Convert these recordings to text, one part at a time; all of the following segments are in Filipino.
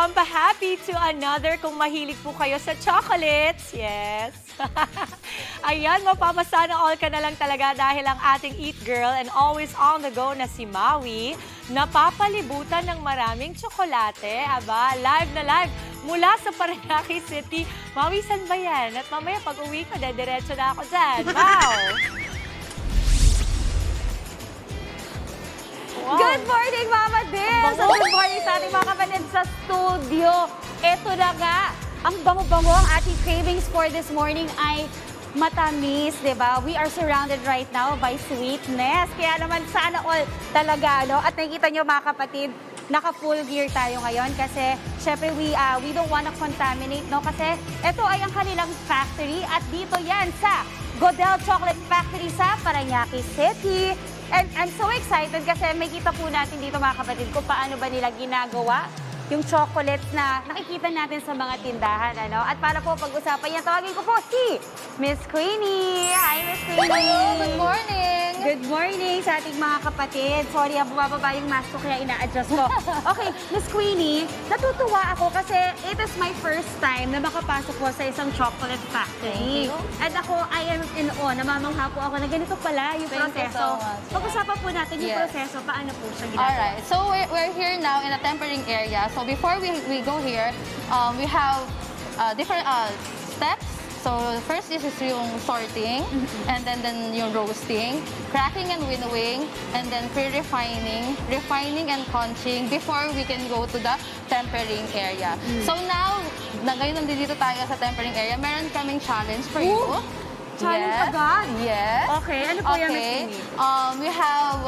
pampahappy to another kung mahilig po kayo sa chocolates. Yes. Ayan, mapapasana all ka na lang talaga dahil ang ating eat girl and always on the go na si Maui, napapalibutan ng maraming tsokolate. Aba, live na live mula sa Parañaque City. Maui, saan ba yan? At mamaya pag uwi ko, dediretso na ako dyan. Wow! Wow. Good morning, Mama Des! So, good morning sa ating mga kapatid sa studio. Ito na nga, ang bango-bango ang ating cravings for this morning ay matamis, di ba? We are surrounded right now by sweetness. Kaya naman sana all talaga, no? At nakikita nyo mga kapatid, naka-full gear tayo ngayon kasi syempre we don't wanna contaminate, no? Kasi ito ay ang kanilang factory at dito yan sa Godel Chocolate Factory sa Parañaque City. And I'm so excited kasi may kita po natin dito mga kapatid kung paano ba nila ginagawa yung chocolates na nakikita natin sa mga tindahan, ano? At para po pag-usapan yan, tawagin ko po si Miss Queenie. Hi, Miss Queenie. Hello, good morning. Good morning sa ating mga kapatid. Sorry, bumababa yung mask ko kaya ina-adjust ko. Okay, Miss Queenie, natutuwa ako kasi it is my first time na makapasok po sa isang chocolate factory. Thank you. And ako, I am in awe. Namamangha po ako na ganito pala yung Thank you proseso. so much. Pag-usapan po natin yung Yes. proseso, paano po siya ginagawa? Alright, so we're here now in a tempering area. So before we go here, we have different steps. So first this is yung sorting, and then yung roasting, cracking and winnowing, and then pre-refining, refining and conching before we can go to the tempering area. So now, ngayon nandito tayo sa tempering area, meron kaming challenge for you. Challenge Yes. agad? Yes. Okay, ano po yan, Miss Okay. Queenie? We have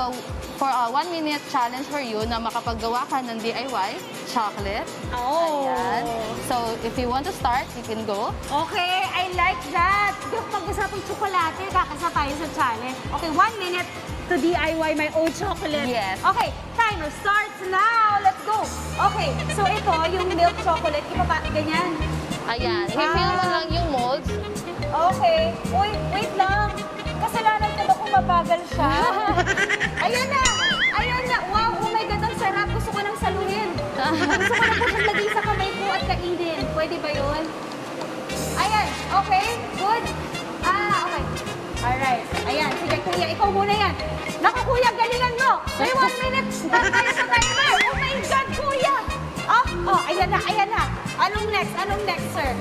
for a 1-minute challenge for you na makapaggawa ka ng DIY chocolate. Oh. Ayan. So, if you want to start, you can go. Okay, I like that. Yung pag-usapang tsokolate, kakasa tayo sa challenge. Okay, 1 minute to DIY my own chocolate. Yes. Okay, timer starts now. Let's go. Okay, so ito, yung milk chocolate, ganyan. Ayan. I-fill mo lang yung molds. Okay. Uy, wait lang. Kasalanan ko ba kung mabagal siya? Ayan na! Ayan na! Wow, oh my God, ang sarap. Gusto ko nang saluhin. Gusto ko na po siyang lagay sa kamay ko at kainin. Pwede ba yun? Ayan, okay, good. Okay. Alright. Ayan, sige kuya, ikaw muna yan. Naku kuya, galingan mo. May 1 minute start tayo sa timer. Oh my God, kuya! Ayan na, ayan na. Anong next, sir?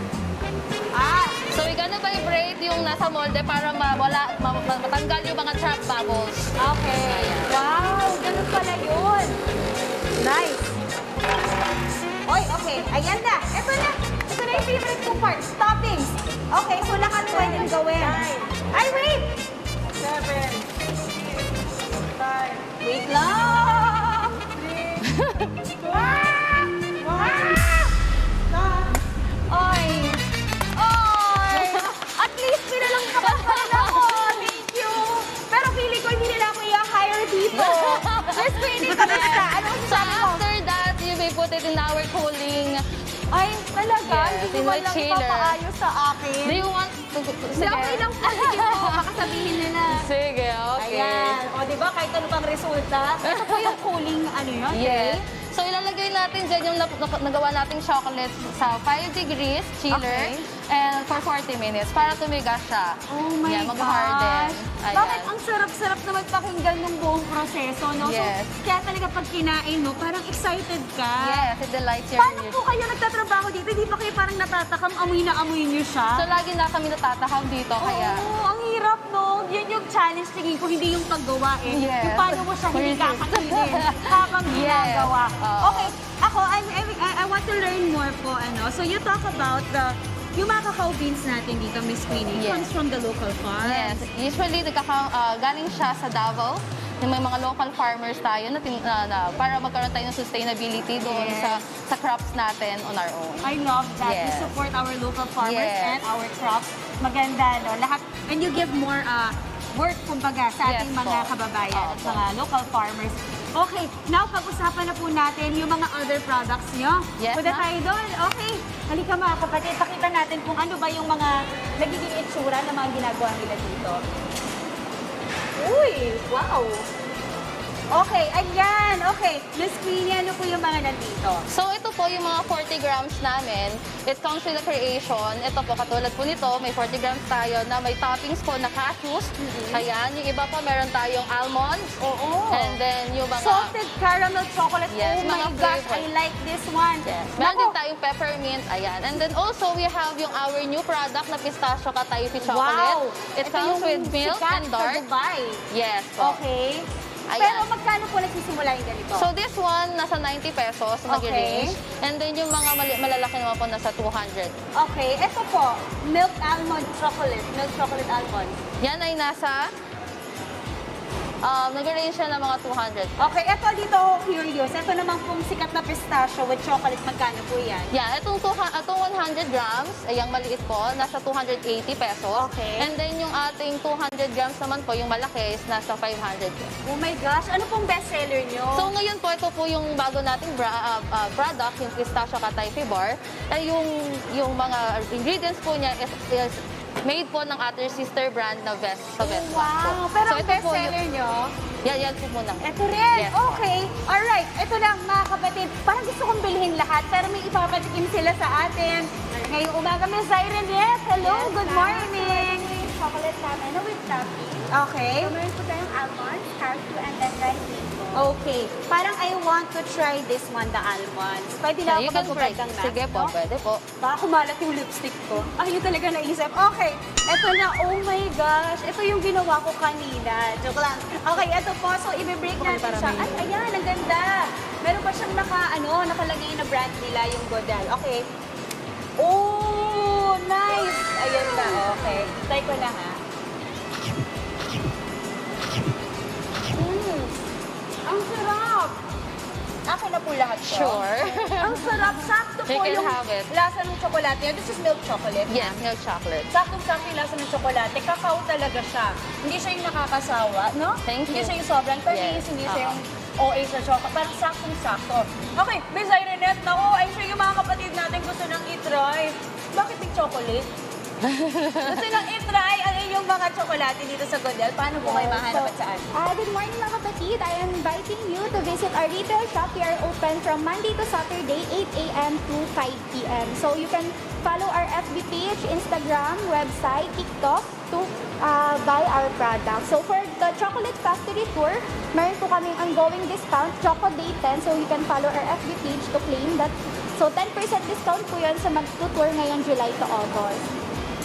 So, we're gonna vibrate yung nasa molde para matanggal yung mga trap bubbles. Okay. Wow, ganun pala yun. Nice. Oy, okay. Ayan na. Ito na. Ito na yung favorite kong part. Toppings. Okay, so lahat pwedeng gawin. Ay, wait! 7, 5, Wait lang! 3, 2, 1, Oy! Oy! At least pinalang kapal pa rin ako. Thank you. Pero feeling ko hindi nila ako i-hire dito. Miss Queenie, kamusta? Anong So, sabi mo? after that, you may put it in our cooling. Ay, talaga? Yes, Hindi in mo the lang chiller. ipapaayos sa akin. Do you want to... Hindi, okay lang po. Sige po, baka sabihin nila. Sige, okay. Ayan. O, di ba? Kahit ano pang resulta. Ito po yung cooling, ano yun? Yes. So, ilalagay natin dyan yung nagawa nating chocolate sa 5 degrees chiller Okay. and for 40 minutes para tumigas siya. Oh my Yan, mag-harden. gosh. Ayan. Bakit ang sarap-sarap naman pakinggan ng buong proseso, no? Yes. So, kaya talaga pag kinain mo, parang excited ka. Yes, it delights your Paano ears. po kayo nagtatrabaho dito? Di ba kayo parang natatakam, amoy na amoy niyo siya? So, lagi na kami natatakam dito, kaya... Oo, ang hirap, no? Yan yung challenge, tingin ko, hindi yung paggawa, eh. Yes. Yung paano mo siya hindi Yes. kakainin habang Yes. ginagawa. Oo. Okay, ako, I want to learn more po, ano. So, you talk about yung mga cacao beans natin dito, Miss Queenie, Yes. comes from the local farm. Yes, usually galing siya sa Davao. May mga local farmers tayo na para magkaroon tayo ng sustainability doon Yes. sa crops natin on our own. I love that. Yes. You support our local farmers Yes. and our crops. Maganda, no? Lahat, and you give more work, kumbaga, sa ating Yes mga po. kababayan at Opo. mga local farmers. Okay, now pag-usapan na po natin yung mga other products nyo. Yes, Punta ma'am. tayo doon. Okay, halika mga kapatid, pakita natin kung ano ba yung mga nagiging itsura ng mga ginagawa nila dito. Uy, wow! Okay, ayan. Okay, Miss Queenie, ano po yung mga nandito? So ito po yung mga 40 grams namin. It comes with the creation. Ito po, katulad po nito, may 40 grams tayo na may toppings po na cashews. Ayan, yung iba po meron tayong almonds. Oo. And then yung mga... Salted caramel chocolate. Yes, oh my mga gosh, flavor. I like this one. Yes. Meron Nako. din tayong peppermint. Ayan. And then also, we have yung our new product na pistachio Katayufi chocolate. Wow. It Ito comes yung with milk sikat and sa dark. Dubai. Yes po. Okay. Ayan. Pero magkano po nagsisimula yung ganito? So this one, nasa 90 pesos, mag-range. And then yung mga malalaki naman po, nasa 200. Okay, ito po, milk almond chocolate. Milk chocolate almond. Yan ay nasa, nag-range siya ng mga 200. Okay, ito dito ako curious. Ito naman pong sikat na pistachio with chocolate. Magkano po yan? Yeah, itong 100 grams, ay yung maliit po, nasa 280 pesos. Okay. And then yung ating 200 grams naman po, yung malaki is nasa 500. Oh my gosh, ano pong bestseller nyo? So ngayon po, ito po yung bago nating product, yung Pistachio Katayufi Bar. Ay yung mga ingredients po niya is made po ng ating sister brand na Vest sa Vest. Wow, pero ang ito po bestseller nyo? Yan po muna. Ito rin. Yes po. Okay. Alright. Ito lang mga kapatid. Parang gusto kong bilhin lahat pero may ipapatikim sila sa atin. Ngayong umaga, Miss Irene. Yes. Hello. Good morning. Chocolate namin na with topping. Okay. So, meron po tayong almonds, cashew, and then rice rainbow. Okay. Parang I want to try this one, the almonds. Pwede lang You ako can mag-bread try. ng mask, Sige po, no? pwede po. Baka kumalat yung lipstick ko. Yun talaga naisip. Okay, eto na. Oh my gosh. Ito yung ginawa ko kanina. Joke lang. Okay, eto po. So, i-break natin siya. Ay, ayan. Ang ganda. Meron pa siyang nakalagay na brand nila, yung Godel. Okay. Oh, nice. Ayan na. Okay. Try ko na, ha. Ang sarap. Akin na po lahat to. Sure. Ang sarap. Sakto You po can yung have it. lasa ng tsokolate. This is milk chocolate. Yes, milk chocolate. Saktong-sakto yung lasa ng tsokolate. Kakao talaga siya. Hindi siya yung nakakasawa, no? Thank Hindi you. siya yung sobrang Yes. hindi siya yung OA sa chocolate. Parang saktong-sakto. Okay, Miss Irene, naku, I'm sure yung mga kapatid natin gusto nang i-try. Bakit yung chocolate? Gusto nang i-try ano yung mga tsokolate dito sa Godel. Paano po kayo mahanap at saan? Good morning mga kapatid. I am inviting you to visit our retail shop. We are open from Monday to Saturday, 8 a.m. to 5 p.m. So you can follow our FB page, Instagram, website, TikTok to buy our product. So for the Chocolate Factory Tour, meron po kaming ongoing discount, Choco Day 10. So you can follow our FB page to claim that. So 10% discount po yun sa mag-tour ngayon July to August.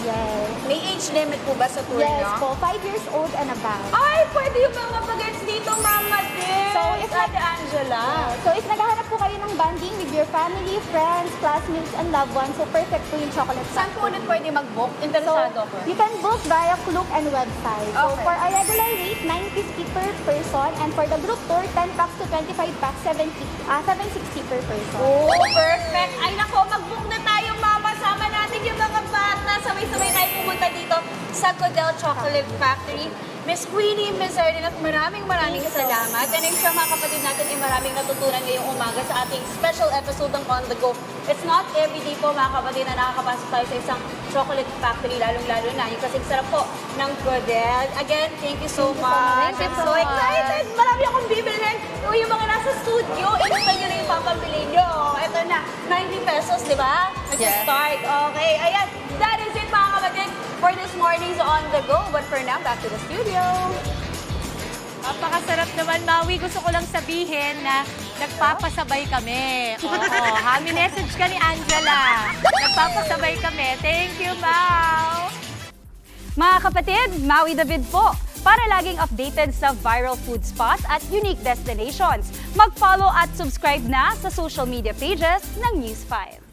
Yes. May age limit po ba sa tour Yes nyo? po, 5 years old and above. Ay, pwede yung mga bagets dito, Mama Din! So, if Ate Angela. So, if naghahanap po kayo ng bonding with your family, friends, classmates, and loved ones, so perfect po yung chocolate Saan po ulit pwede mag-book? Interesado ko. you can book via Klook and website. So, Okay. for a regular rate, 950 per person. And for the group tour, 10 packs to 25 packs, 760 per person. Oh, perfect! Ay nako, mag-book na tayo, Mama. Sama natin yung mga bata. Sabay-sabay tayo pumunta dito sa Godel Chocolate Factory. Miss Queenie, Miss Erlyn, at maraming salamat. And I'm sure mga kapatid natin ay maraming natutunan ngayong umaga sa ating special episode ng On The Go. It's not every day po mga kapatid na nakakapasok tayo sa isang chocolate factory, lalong-lalo na yung kasing sarap po ng Godel. Again, thank you so much. Thank you I'm so so much. excited. Marami akong bibilhin. Yung mga nasa studio, inutan nyo na yung papabili nyo. Ito na, 90 pesos, di ba? Nag-start. Okay, ayan. That is it mga kapatid for this morning's On The Go. But for now, back to the studio. Napakasarap naman, Maui. Gusto ko lang sabihin na nagpapasabay kami. Oo, hami message ka ni Angela. Nagpapasabay kami. Thank you, Mau. Mga kapatid, Maui David po. Para laging updated sa viral food spots at unique destinations, mag-follow at subscribe na sa social media pages ng News 5.